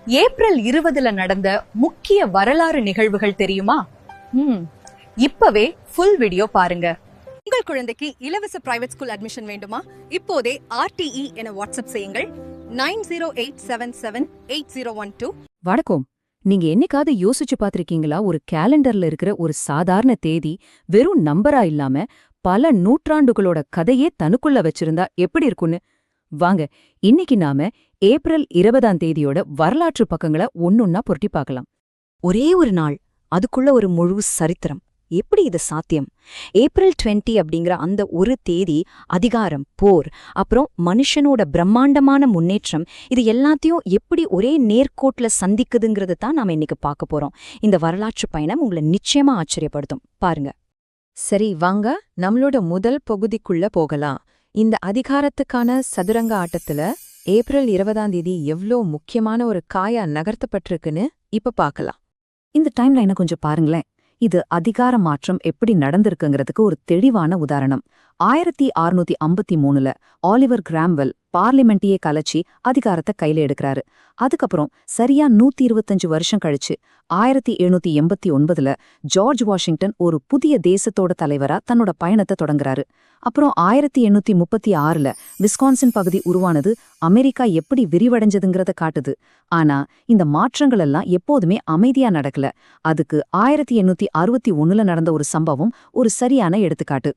April 20 நடந்த முக்கிய வரலாறு நிகழ்வுகள் தெரியுமா? இப்பவே ஃபுல் வீடியோ பாருங்க. உங்கள் குழந்தைக்கு இலவச பிரைவேட் ஸ்கூல் அட்மிஷன் வேண்டுமா? இப்போதே RTE என வாட்ஸ்அப் செய்யுங்கள் 9087780112. வணக்கம். நீங்க என்னைக்காவது யோசிச்சு பாத்திருக்கீங்களா, ஒரு கேலண்டர்ல இருக்கிற ஒரு சாதாரண தேதி வெறும் நம்பரா இல்லாம பல நூற்றாண்டுகளோட கதையே தனக்குள்ள வச்சிருந்தா எப்படி இருக்குன்னு? வாங்க, இன்னைக்கு நாம ஏப்ரல் 20ஆம் தேதியோட வரலாற்று பக்கங்களை ஒன்னொன்னா புரட்டி பார்க்கலாம். ஒரே ஒரு நாள், அதுக்குள்ள ஒரு முழு சரித்திரம். எப்படி இது சாத்தியம்? ஏப்ரல் 20 அப்படிங்கிற அந்த ஒரு தேதி அதிகாரம், போர், அப்புறம் மனுஷனோட பிரம்மாண்டமான முன்னேற்றம், இது எல்லாத்தையும் எப்படி ஒரே நேர்கோட்ல சந்திக்குதுங்கிறது தான் நாம இன்னைக்கு பார்க்க போறோம். இந்த வரலாற்று பயணம் உங்களை நிச்சயமா ஆச்சரியப்படுத்தும். பாருங்க. சரி, வாங்க நம்மளோட முதல் பகுதிக்குள்ள போகலாம். இந்த அதிகாரத்துக்கான சதுரங்க ஆட்டத்துல ஏப்ரல் 20ஆம் தேதி எவ்ளோ முக்கியமான ஒரு காயா நகர்த்தப்பட்டிருக்குன்னு இப்ப பார்க்கலாம். இந்த டைம்லைனை கொஞ்சம் பாருங்களேன். இது அதிகார மாற்றம் எப்படி நடந்திருக்குங்கிறதுக்கு ஒரு தெளிவான உதாரணம். 1653ல ஆலிவர் கிராம்வெல் பார்லிமெண்ட்டையே கலைச்சி அதிகாரத்தை கையில எடுக்கிறாரு. அதுக்கப்புறம் சரியா 125 வருஷம் கழிச்சு 1789ல ஜார்ஜ் வாஷிங்டன் ஒரு புதிய தேசத்தோட தலைவரா தன்னோட பயணத்தை தொடங்குறாரு. அப்புறம் 1836ல விஸ்கான்சின் பகுதி உருவானது அமெரிக்கா எப்படி விரிவடைஞ்சதுங்கிறத காட்டுது. ஆனா இந்த மாற்றங்கள் எல்லாம் எப்போதுமே அமைதியா நடக்கல. அதுக்கு 1861ல நடந்த ஒரு சம்பவம் ஒரு சரியான எடுத்துக்காட்டு.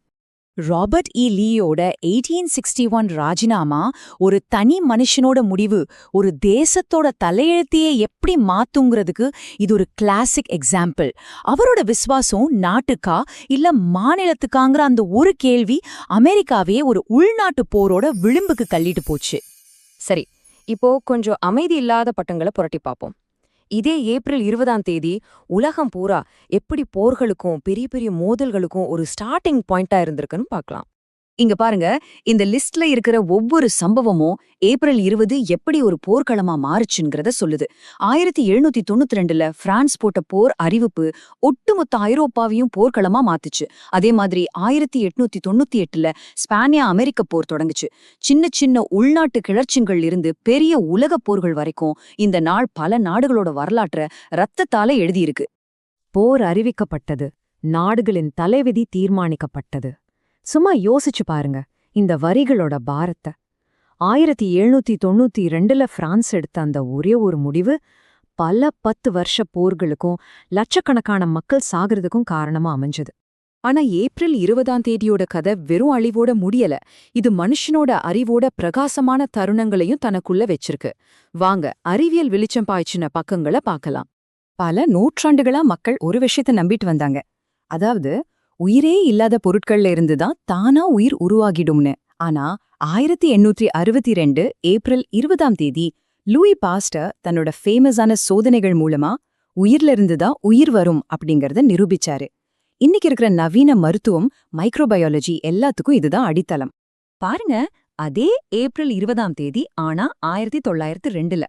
ராபர்ட் லீயோட 1861 ராஜினாமா ஒரு தனி மனுஷனோட முடிவு ஒரு தேசத்தோட தலையெழுத்தையே எப்படி மாத்துங்கிறதுக்கு இது ஒரு கிளாசிக் எக்ஸாம்பிள். அவரோட விசுவாசம் நாட்டுக்கா இல்ல மாநிலத்துக்காங்கிற அந்த ஒரு கேள்வி அமெரிக்காவே ஒரு உள்நாட்டு போரோட விளிம்புக்கு தள்ளிட்டு போச்சு. சரி, இப்போ கொஞ்சம் அமைதி இல்லாத பட்டங்களை புரட்டி பார்ப்போம். இதே ஏப்ரல் 20ஆம் தேதி உலகம் பூரா எப்படி போர்களுக்கும் பெரிய பெரிய மோதல்களுக்கும் ஒரு ஸ்டார்டிங் பாயிண்டா இருந்திருக்குன்னு பார்க்கலாம். இங்க பாருங்க, இந்த லிஸ்ட்ல இருக்கிற ஒவ்வொரு சம்பவமும் ஏப்ரல் 20 எப்படி ஒரு போர்க்களமா மாறுச்சுங்கிறத சொல்லுது. 1792ல பிரான்ஸ் போட்ட போர் அறிவிப்பு ஒட்டுமொத்த ஐரோப்பாவையும் போர்க்களமா மாத்துச்சு. அதே மாதிரி 1898ல ஸ்பானியா அமெரிக்க போர் தொடங்குச்சு. சின்ன சின்ன உள்நாட்டு கிளர்ச்சிகள் இருந்து பெரிய உலக போர்கள் வரைக்கும் இந்த நாள் பல நாடுகளோட வரலாற்றை ரத்தத்தால எழுதியிருக்கு. போர் அறிவிக்கப்பட்டது, நாடுகளின் தலைவிதி தீர்மானிக்கப்பட்டது. சும்மா யோசிச்சு பாருங்க இந்த வரிகளோட பாரத்தை. 1792ல பிரான்ஸ் எடுத்த அந்த ஒரே ஒரு முடிவு பல 10 வருஷ போர்களுக்கும் லட்சக்கணக்கான மக்கள் சாகிறதுக்கும் காரணமா அமைஞ்சது. ஆனா ஏப்ரல் 20ஆம் தேதியோட கதை வெறும் அழிவோட முடியல. இது மனுஷனோட அறிவோட பிரகாசமான தருணங்களையும் தனக்குள்ள வச்சிருக்கு. வாங்க, அறிவியல் வெளிச்சம் பாய்ச்சின பக்கங்களை பார்க்கலாம். பல நூற்றாண்டுகளா மக்கள் ஒரு விஷயத்தை நம்பிட்டு வந்தாங்க. அதாவது உயிரே இல்லாத பொருட்கள்ல இருந்துதான் தானா உயிர் உருவாகிடும்னு. ஆனா 1862 ஏப்ரல் 20ஆம் தேதி லூயி பாஸ்டர் தன்னோட ஃபேமஸான சோதனைகள் மூலமா உயிர்ல இருந்துதான் உயிர் வரும் அப்படிங்கறத நிரூபிச்சாரு. இன்னைக்கு இருக்கிற நவீன மருத்துவம், மைக்ரோபயாலஜி எல்லாத்துக்கும் இதுதான் அடித்தளம். பாருங்க, அதே ஏப்ரல் 20ஆம் தேதி ஆனா 1902ல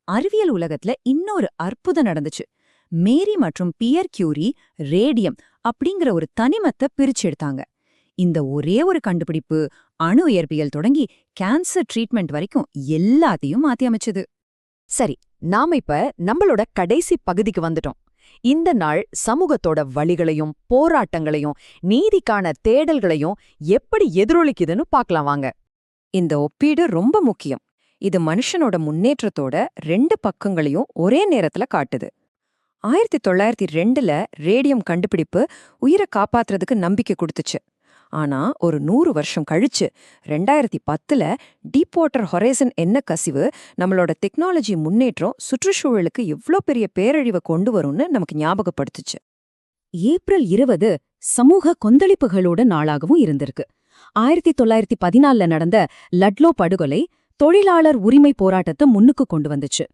அறிவியல் உலகத்துல இன்னொரு அற்புதம் நடந்துச்சு. மேரி மற்றும் பியர் கியூரி ரேடியம் அப்படிங்கிற ஒரு தனிமத்தை பிரிச்சு எடுத்தாங்க. இந்த ஒரே ஒரு கண்டுபிடிப்பு அணு இயற்பியல் தொடங்கி கேன்சர் ட்ரீட்மெண்ட் வரைக்கும் எல்லாத்தையும் மாத்தி அமைச்சது. சரி, நாம இப்ப நம்மளோட கடைசி பகுதிக்கு வந்துட்டோம். இந்த நாள் சமூகத்தோட வழிகளையும் போராட்டங்களையும் நீதிக்கான தேடல்களையும் எப்படி எதிரொலிக்குதுன்னு பார்க்கலாம் வாங்க. இந்த ஒப்பீடு ரொம்ப முக்கியம். இது மனுஷனோட முன்னேற்றத்தோட 2 பக்கங்களையும் ஒரே நேரத்துல காட்டுது. 1902ல ரேடியம் கண்டுபிடிப்பு உயிரை காப்பாத்துறதுக்கு நம்பிக்கை கொடுத்துச்சு. ஆனா ஒரு 100 வருஷம் கழிச்சு 2010ல டீப் வாட்டர் ஹொரைசன் எண்ணெய் கசிவு நம்மளோட டெக்னாலஜி முன்னேற்றம் சுற்றுச்சூழலுக்கு எவ்ளோ பெரிய பேரழிவை கொண்டு வரும்னு நமக்கு ஞாபகப்படுத்துச்சு. ஏப்ரல் 20 சமூக கொந்தளிப்புகளோட நாளாகவும் இருந்திருக்கு. 1914ல நடந்த லட்லோ படுகொலை தொழிலாளர் உரிமை போராட்டத்தை முன்னுக்கு கொண்டு வந்துச்சு.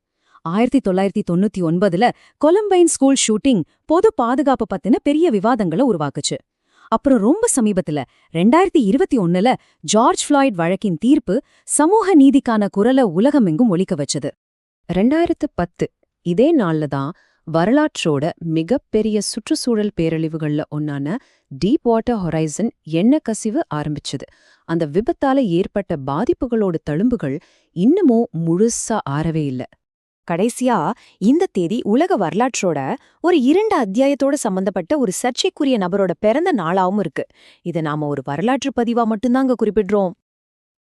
1999ல கொலம்பைன் ஸ்கூல் ஷூட்டிங் பொது பாதுகாப்பு பத்தின பெரிய விவாதங்களை உருவாக்குச்சு. அப்புறம் ரொம்ப சமீபத்துல 2021ல ஜார்ஜ் ஃப்ளாய்ட் வழக்கின் தீர்ப்பு சமூக நீதிக்கான குரலை உலகமெங்கும் ஒலிக்க வச்சது. 2010 இதே நாள்ல தான் வரலாற்றோட மிகப்பெரிய சுற்றுச்சூழல் பேரழிவுகள்ல ஒன்னான டீப் வாட்டர் ஹொரைசன் எண்ணெய் கசிவு ஆரம்பிச்சது. அந்த விபத்தால ஏற்பட்ட பாதிப்புகளோட தழும்புகள் இன்னமும் முழுசா ஆறவே இல்ல. கடைசியா இந்த தேதி உலக வரலாற்றோட ஒரு 2 அத்தியாயத்தோட சம்பந்தப்பட்ட ஒரு சர்ச்சைக்குரிய நபரோட பிறந்த நாளாவும் இருக்கு. இத நாம ஒரு வரலாற்று பதிவா மட்டும்தாங்க குறிப்பிடுறோம்.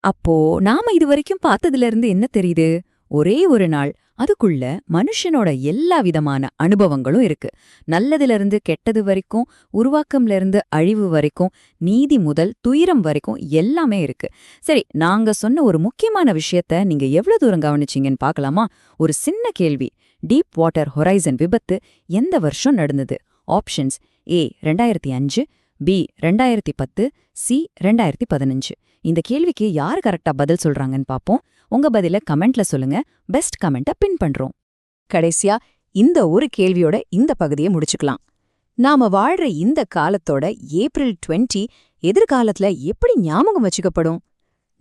அப்போ நாம இதுவரைக்கும் பார்த்ததுல இருந்து என்ன தெரியுது? ஒரே ஒரு நாள், அதுக்குள்ள மனுஷனோட எல்லா விதமான அனுபவங்களும் இருக்கு. நல்லதுல இருந்து கெட்டது வரைக்கும், உருவாக்கம்ல இருந்து அழிவு வரைக்கும், நீதி முதல் துயரம் வரைக்கும் எல்லாமே இருக்கு. சரி, நாங்க சொன்ன ஒரு முக்கியமான விஷயத்த நீங்க எவ்வளவு தூரம் கவனிச்சீங்கன்னு பார்க்கலாமா? ஒரு சின்ன கேள்வி. டீப் வாட்டர் ஹொரைசன் விபத்து எந்த வருஷம் நடந்தது? Options: A 2005, B 2010, C 2015. இந்த கேள்விக்கு யார் கரெக்டா பதில் சொல்றாங்கன்னு பாப்போம். உங்க பதில கமெண்ட்ல சொல்லுங்க. பெஸ்ட் கமெண்ட்ட பின் பண்றோம். கடைசியா இந்த ஒரு கேள்வியோட இந்த பகுதியை முடிச்சுக்கலாம். நாம வாழ்ற இந்த காலத்தோட ஏப்ரல் 20 எதிர்காலத்துல எப்படி ஞாபகம் வச்சுக்கப்படும்?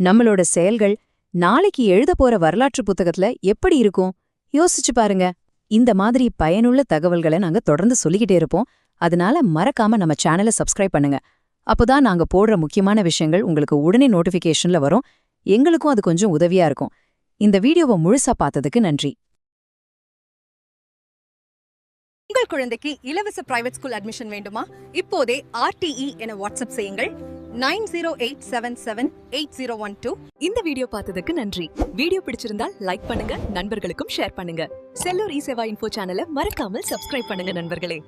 நம்மளோட செயல்கள் நாளைக்கு எழுத போற வரலாற்று புத்தகத்துல எப்படி இருக்கும்? யோசிச்சு பாருங்க. இந்த மாதிரி பயனுள்ள தகவல்களை நாங்க தொடர்ந்து சொல்லிக்கிட்டே இருப்போம். அதனால மறக்காம நம்ம சேனலை சப்ஸ்கிரைப் பண்ணுங்க. அப்போதான் நாங்க போடுற முக்கியமான விஷயங்கள் உங்களுக்கு உடனே நோட்டிஃபிகேஷன்ல வரும். எங்களுக்கும் அது கொஞ்சம் உதவியா இருக்கும். இந்த வீடியோவை முழுசா பார்த்ததுக்கு நன்றி. உங்கள் குழந்தைக்கு இலவச பிரைவேட் ஸ்கூல் அட்மிஷன் வேண்டுமா? இப்போதே RTE என வாட்ஸ்அப் செய்யுங்கள் 9087780112. இந்த வீடியோ பார்த்ததுக்கு நன்றி. வீடியோ பிடிச்சிருந்தால் லைக் பண்ணுங்க, நண்பர்களுக்கும் ஷேர் பண்ணுங்க. செல்லூர் இ சேவா இன்ஃபோ சேனலை மறக்காமல் சப்ஸ்கிரைப் பண்ணுங்க நண்பர்களே.